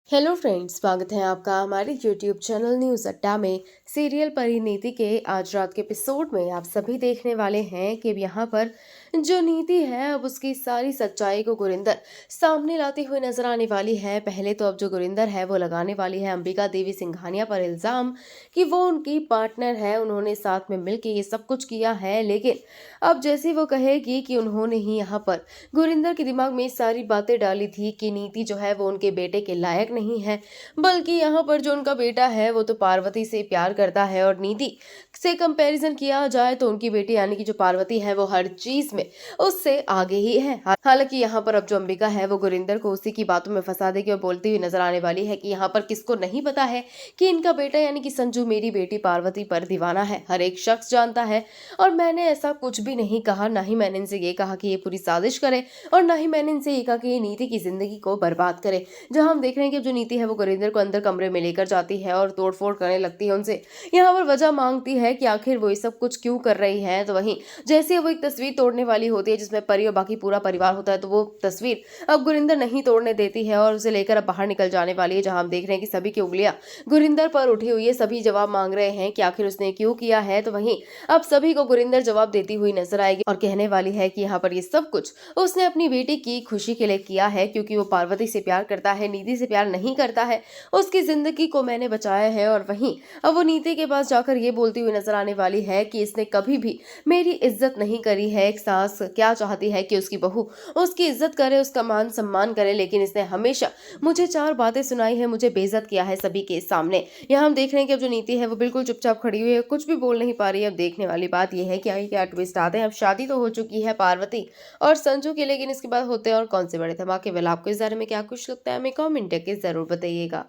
Hello friends, स्वागत है आपका हमारे यूट्यूब चैनल न्यूज़ अड्डा में। सीरियल परिणीति के आज रात के एपिसोड में आप सभी देखने वाले हैं कि अब यहाँ पर जो नीति है अब उसकी सारी सच्चाई को गुरिंदर सामने लाती हुई नजर आने वाली है। पहले तो अब जो गुरिंदर है वो लगाने वाली है अंबिका देवी सिंघानिया पर इल्जाम कि वो उनकी पार्टनर है, उन्होंने साथ में मिलकर ये सब कुछ किया है। लेकिन अब जैसे वो कहेगी कि उन्होंने ही यहाँ पर गुरिंदर के दिमाग में सारी बातें डाली थी कि नीति जो है वो उनके बेटे के लायक नहीं है, बल्कि यहाँ पर जो उनका बेटा है वो तो पार्वती से प्यार करता है और नीति से कंपैरिजन किया जाए तो उनकी बेटी यानी कि जो पार्वती है वो हर चीज में उससे आगे ही है। हालांकि यहाँ पर अब जो अंबिका है वो गुरिंदर को उसी की बातों में फंसा देगी और बोलती हुई नजर आने वाली है कि यहाँ पर किसको नहीं पता है कि इनका बेटा यानी कि संजू मेरी बेटी पार्वती पर दीवाना है, हर एक शख्स जानता है। और मैंने ऐसा कुछ भी नहीं कहा, ना ही मैंने इनसे ये कहा कि ये पूरी साजिश करे और ना ही मैंने इनसे ये कहा कि ये नीति की जिंदगी को बर्बाद करे। जहां हम देख रहे हैं कि जो नीति है वो गुरिंदर को अंदर कमरे में लेकर जाती है और तोड़फोड़ करने लगती है, उनसे यहाँ पर वजह मांगती है कि आखिर वो ये सब कुछ क्यों कर रही है। तो वहीं जैसे वो एक तस्वीर तोड़ने वाली होती है जिसमें परी और बाकी पूरा परिवार होता है, तो वो तस्वीर अब गुरिंदर नहीं तोड़ने देती है और उसे लेकर अब बाहर निकल जाने वाली है। जहां हम देख रहे हैं कि सभी की उंगलियां गुरिंदर पर उठी हुई है, सभी जवाब मांग रहे हैं कि आखिर उसने क्यों किया है। तो वहीं अब सभी को गुरिंदर जवाब देती हुई नजर आएगी और कहने वाली है कि यहाँ पर ये सब कुछ उसने अपनी बेटी की खुशी के लिए किया है, क्योंकि वो पार्वती से प्यार करता है, नीति से प्यार नहीं करता है। उसकी जिंदगी को मैंने बचाया है। और वहीं अब वो नीति के पास जाकर ये बोलती हुई नजर आने वाली है कि इसने कभी भी मेरी इज्जत नहीं करी है। एक सास क्या चाहती है कि उसकी बहू उसकी इज्जत करे, उसका मान सम्मान करे, लेकिन इसने हमेशा मुझे चार बातें सुनाई है, मुझे बेइज्जत किया है सभी के सामने। यहाँ हम देख रहे हैं कि अब जो नीति है वो बिल्कुल चुपचाप खड़ी हुई है, कुछ भी बोल नहीं पा रही है। अब देखने वाली बात यह है कि आगे क्या ट्विस्ट आते हैं। अब शादी तो हो चुकी है पार्वती और संजू की, लेकिन इसके बाद होते हैं और कौन से बड़े धमाके। वाला आपको इस बारे में क्या कुछ लगता है, हमें कमेंट करके जरूर बताइएगा।